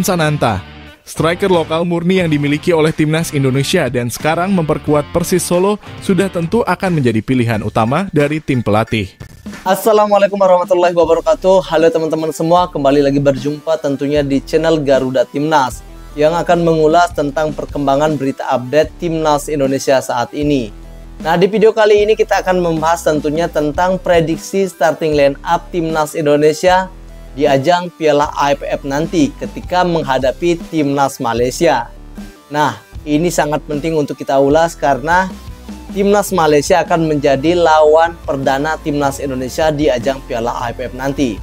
Sananta, striker lokal murni yang dimiliki oleh timnas Indonesia dan sekarang memperkuat Persis Solo sudah tentu akan menjadi pilihan utama dari tim pelatih. Assalamualaikum warahmatullahi wabarakatuh. Halo teman-teman semua, kembali lagi berjumpa tentunya di channel Garuda Timnas yang akan mengulas tentang perkembangan berita update Timnas Indonesia saat ini. Nah, di video kali ini kita akan membahas tentunya tentang prediksi starting line up Timnas Indonesia di ajang Piala AFF nanti ketika menghadapi Timnas Malaysia. Nah, ini sangat penting untuk kita ulas karena Timnas Malaysia akan menjadi lawan perdana Timnas Indonesia di ajang Piala AFF nanti.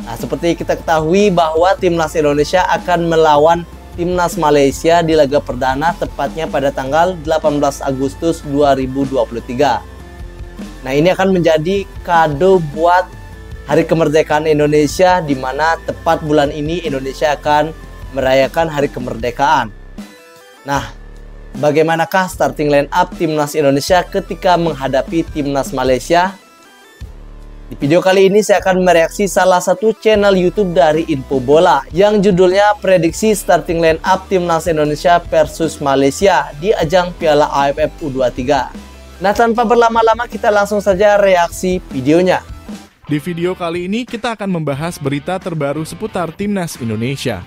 Nah, seperti kita ketahui bahwa Timnas Indonesia akan melawan Timnas Malaysia di laga perdana tepatnya pada tanggal 18 Agustus 2023. Nah, ini akan menjadi kado buat Hari Kemerdekaan Indonesia, di mana tepat bulan ini Indonesia akan merayakan Hari Kemerdekaan. Nah, bagaimanakah starting line up Timnas Indonesia ketika menghadapi Timnas Malaysia? Di video kali ini saya akan mereaksi salah satu channel YouTube dari Info Bola yang judulnya Prediksi Starting Line Up Timnas Indonesia versus Malaysia di ajang Piala AFF U23. Nah, tanpa berlama-lama kita langsung saja reaksi videonya. Di video kali ini kita akan membahas berita terbaru seputar Timnas Indonesia.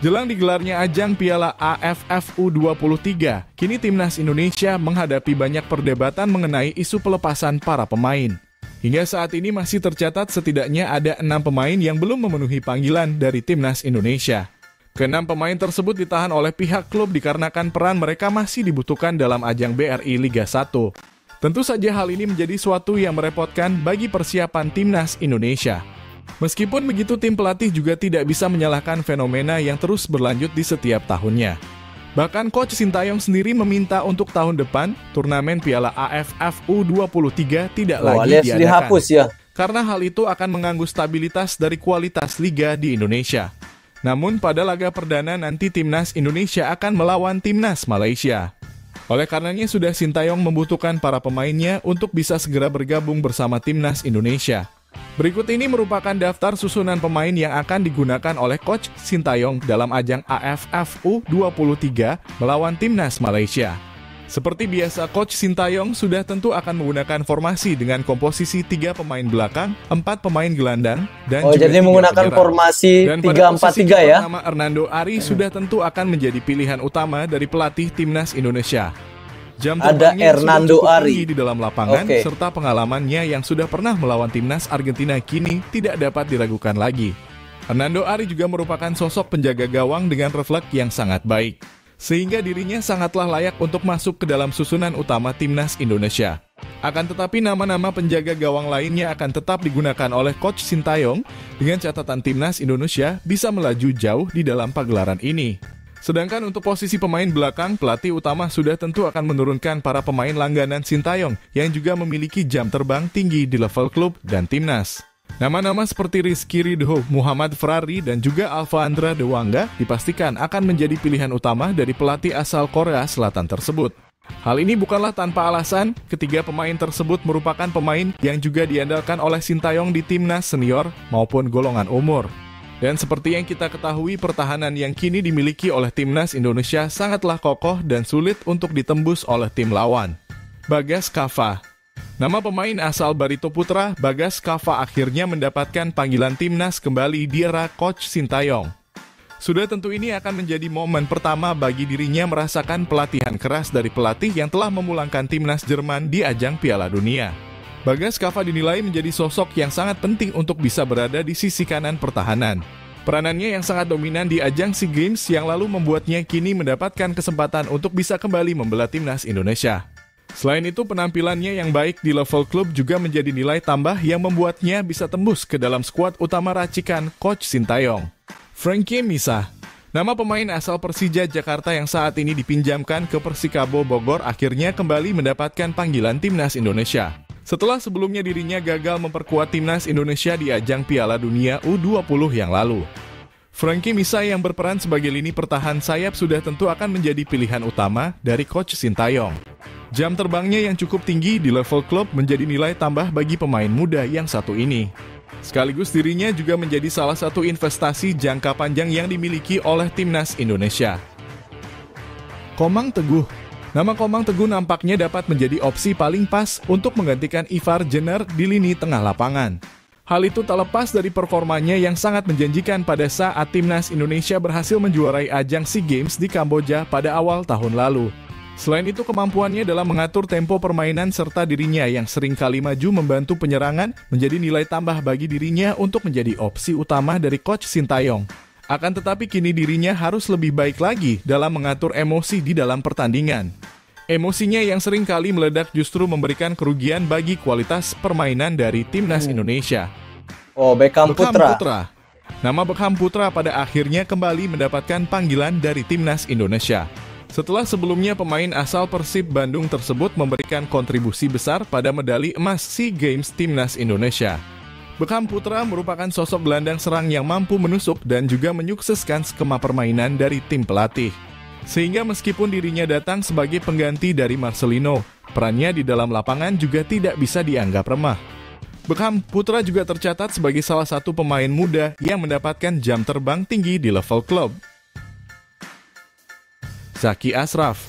Jelang digelarnya ajang Piala AFF U23, kini Timnas Indonesia menghadapi banyak perdebatan mengenai isu pelepasan para pemain. Hingga saat ini masih tercatat setidaknya ada 6 pemain yang belum memenuhi panggilan dari Timnas Indonesia. Ke-6 pemain tersebut ditahan oleh pihak klub dikarenakan peran mereka masih dibutuhkan dalam ajang BRI Liga 1. Tentu saja hal ini menjadi suatu yang merepotkan bagi persiapan Timnas Indonesia. Meskipun begitu, tim pelatih juga tidak bisa menyalahkan fenomena yang terus berlanjut di setiap tahunnya. Bahkan Coach Sintayong sendiri meminta untuk tahun depan, turnamen Piala AFF U23 tidak lagi diadakan. Dihapus ya. Karena hal itu akan mengganggu stabilitas dari kualitas liga di Indonesia. Namun pada laga perdana nanti Timnas Indonesia akan melawan Timnas Malaysia. Oleh karenanya sudah Sintayong membutuhkan para pemainnya untuk bisa segera bergabung bersama Timnas Indonesia. Berikut ini merupakan daftar susunan pemain yang akan digunakan oleh Coach Sintayong dalam ajang AFF U23 melawan Timnas Malaysia. Seperti biasa, Coach Sintayong sudah tentu akan menggunakan formasi dengan komposisi 3 pemain belakang, 4 pemain gelandang, dan juga jadi menggunakan formasi 3-4-3 ya. Nama Hernando Ari sudah tentu akan menjadi pilihan utama dari pelatih Timnas Indonesia. Jam terbangnya Hernando Ari di dalam lapangan, serta pengalamannya yang sudah pernah melawan Timnas Argentina kini tidak dapat diragukan lagi. Hernando Ari juga merupakan sosok penjaga gawang dengan refleks yang sangat baik, sehingga dirinya sangatlah layak untuk masuk ke dalam susunan utama Timnas Indonesia. Akan tetapi nama-nama penjaga gawang lainnya akan tetap digunakan oleh Coach Sintayong dengan catatan Timnas Indonesia bisa melaju jauh di dalam pagelaran ini. Sedangkan untuk posisi pemain belakang, pelatih utama sudah tentu akan menurunkan para pemain langganan Sintayong yang juga memiliki jam terbang tinggi di level klub dan Timnas. Nama-nama seperti Rizky Ridho, Muhammad Ferrari, dan juga Alfandra Dewangga dipastikan akan menjadi pilihan utama dari pelatih asal Korea Selatan tersebut. Hal ini bukanlah tanpa alasan, ketiga pemain tersebut merupakan pemain yang juga diandalkan oleh Sintayong di Timnas senior maupun golongan umur. Dan seperti yang kita ketahui, pertahanan yang kini dimiliki oleh Timnas Indonesia sangatlah kokoh dan sulit untuk ditembus oleh tim lawan. Bagas Kava. Nama pemain asal Barito Putra, Bagas Kava akhirnya mendapatkan panggilan Timnas kembali di era Coach Sintayong. Sudah tentu ini akan menjadi momen pertama bagi dirinya merasakan pelatihan keras dari pelatih yang telah memulangkan Timnas Jerman di ajang Piala Dunia. Bagas Kava dinilai menjadi sosok yang sangat penting untuk bisa berada di sisi kanan pertahanan. Peranannya yang sangat dominan di ajang SEA Games yang lalu membuatnya kini mendapatkan kesempatan untuk bisa kembali membela Timnas Indonesia. Selain itu, penampilannya yang baik di level klub juga menjadi nilai tambah yang membuatnya bisa tembus ke dalam skuad utama racikan Coach Sintayong. Frankie Misah. Nama pemain asal Persija Jakarta yang saat ini dipinjamkan ke Persikabo Bogor akhirnya kembali mendapatkan panggilan Timnas Indonesia. Setelah sebelumnya dirinya gagal memperkuat Timnas Indonesia di ajang Piala Dunia U20 yang lalu. Frankie Misah yang berperan sebagai lini pertahan sayap sudah tentu akan menjadi pilihan utama dari Coach Sintayong. Jam terbangnya yang cukup tinggi di level klub menjadi nilai tambah bagi pemain muda yang satu ini. Sekaligus dirinya juga menjadi salah satu investasi jangka panjang yang dimiliki oleh Timnas Indonesia. Komang Teguh. Nama Komang Teguh nampaknya dapat menjadi opsi paling pas untuk menggantikan Ivar Jenner di lini tengah lapangan. Hal itu tak lepas dari performanya yang sangat menjanjikan pada saat Timnas Indonesia berhasil menjuarai ajang SEA Games di Kamboja pada awal tahun lalu. Selain itu, kemampuannya dalam mengatur tempo permainan serta dirinya yang sering kali maju membantu penyerangan menjadi nilai tambah bagi dirinya untuk menjadi opsi utama dari Coach Sintayong. Akan tetapi kini dirinya harus lebih baik lagi dalam mengatur emosi di dalam pertandingan. Emosinya yang sering kali meledak justru memberikan kerugian bagi kualitas permainan dari Timnas Indonesia. Oh, Beckham Putra. Nama Beckham Putra pada akhirnya kembali mendapatkan panggilan dari Timnas Indonesia. Setelah sebelumnya pemain asal Persib Bandung tersebut memberikan kontribusi besar pada medali emas SEA Games Timnas Indonesia. Beckham Putra merupakan sosok gelandang serang yang mampu menusuk dan juga menyukseskan skema permainan dari tim pelatih. Sehingga meskipun dirinya datang sebagai pengganti dari Marcelino, perannya di dalam lapangan juga tidak bisa dianggap remah. Beckham Putra juga tercatat sebagai salah satu pemain muda yang mendapatkan jam terbang tinggi di level klub. Zaki Ashraf.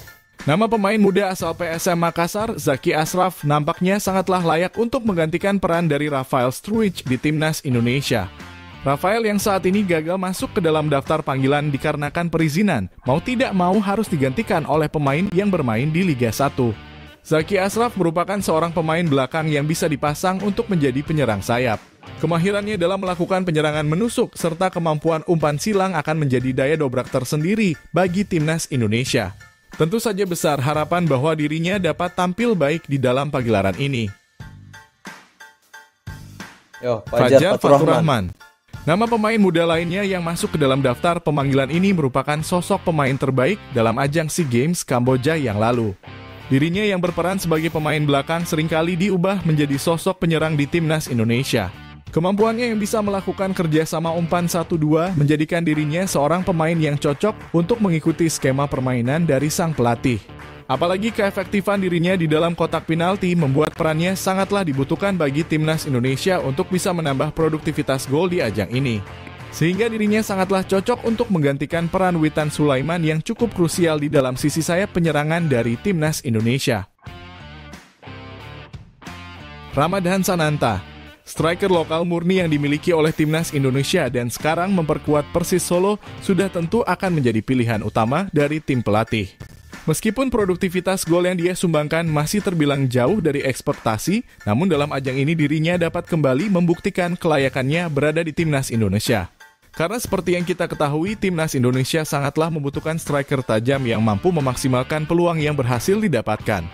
Nama pemain muda asal PSM Makassar, Zaki Ashraf, nampaknya sangatlah layak untuk menggantikan peran dari Rafael Struijk di Timnas Indonesia. Rafael yang saat ini gagal masuk ke dalam daftar panggilan dikarenakan perizinan, mau tidak mau harus digantikan oleh pemain yang bermain di Liga 1. Zaki Ashraf merupakan seorang pemain belakang yang bisa dipasang untuk menjadi penyerang sayap. Kemahirannya dalam melakukan penyerangan menusuk serta kemampuan umpan silang akan menjadi daya dobrak tersendiri bagi Timnas Indonesia. Tentu saja besar harapan bahwa dirinya dapat tampil baik di dalam pagelaran ini. Fajar Faturrahman. Nama pemain muda lainnya yang masuk ke dalam daftar pemanggilan ini merupakan sosok pemain terbaik dalam ajang SEA Games Kamboja yang lalu. Dirinya yang berperan sebagai pemain belakang seringkali diubah menjadi sosok penyerang di Timnas Indonesia. Kemampuannya yang bisa melakukan kerjasama umpan 1-2 menjadikan dirinya seorang pemain yang cocok untuk mengikuti skema permainan dari sang pelatih. Apalagi keefektifan dirinya di dalam kotak penalti membuat perannya sangatlah dibutuhkan bagi Timnas Indonesia untuk bisa menambah produktivitas gol di ajang ini. Sehingga dirinya sangatlah cocok untuk menggantikan peran Witan Sulaiman yang cukup krusial di dalam sisi sayap penyerangan dari Timnas Indonesia. Ramadhan Sananta. Striker lokal murni yang dimiliki oleh Timnas Indonesia dan sekarang memperkuat Persis Solo sudah tentu akan menjadi pilihan utama dari tim pelatih. Meskipun produktivitas gol yang dia sumbangkan masih terbilang jauh dari ekspektasi, namun dalam ajang ini dirinya dapat kembali membuktikan kelayakannya berada di Timnas Indonesia. Karena seperti yang kita ketahui, Timnas Indonesia sangatlah membutuhkan striker tajam yang mampu memaksimalkan peluang yang berhasil didapatkan.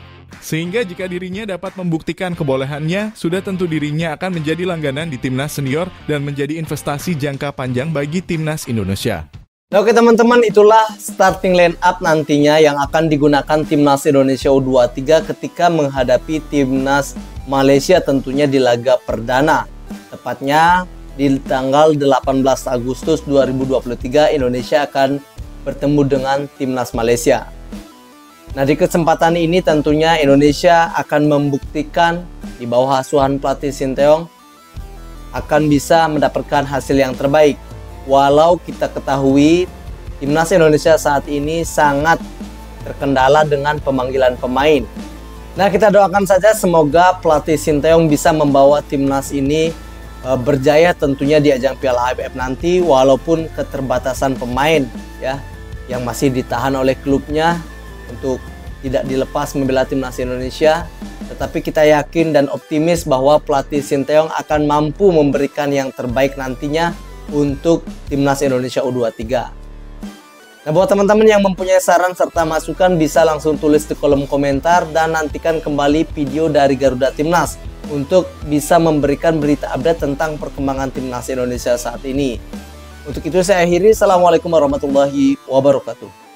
Sehingga jika dirinya dapat membuktikan kebolehannya, sudah tentu dirinya akan menjadi langganan di Timnas Senior dan menjadi investasi jangka panjang bagi Timnas Indonesia. Nah, oke teman-teman, itulah starting line up nantinya yang akan digunakan Timnas Indonesia U23 ketika menghadapi Timnas Malaysia tentunya di laga perdana. Tepatnya di tanggal 18 Agustus 2023 Indonesia akan bertemu dengan Timnas Malaysia. Nah, di kesempatan ini tentunya Indonesia akan membuktikan di bawah asuhan pelatih Sintayong akan bisa mendapatkan hasil yang terbaik. Walau kita ketahui Timnas Indonesia saat ini sangat terkendala dengan pemanggilan pemain. Nah, kita doakan saja semoga pelatih Sintayong bisa membawa Timnas ini berjaya tentunya di ajang Piala AFF nanti, walaupun keterbatasan pemain ya yang masih ditahan oleh klubnya untuk tidak dilepas membela Timnas Indonesia. Tetapi kita yakin dan optimis bahwa pelatih Sintayong akan mampu memberikan yang terbaik nantinya untuk Timnas Indonesia U23. Nah, buat teman-teman yang mempunyai saran serta masukan bisa langsung tulis di kolom komentar dan nantikan kembali video dari Garuda Timnas untuk bisa memberikan berita update tentang perkembangan Timnas Indonesia saat ini. Untuk itu saya akhiri. Assalamualaikum warahmatullahi wabarakatuh.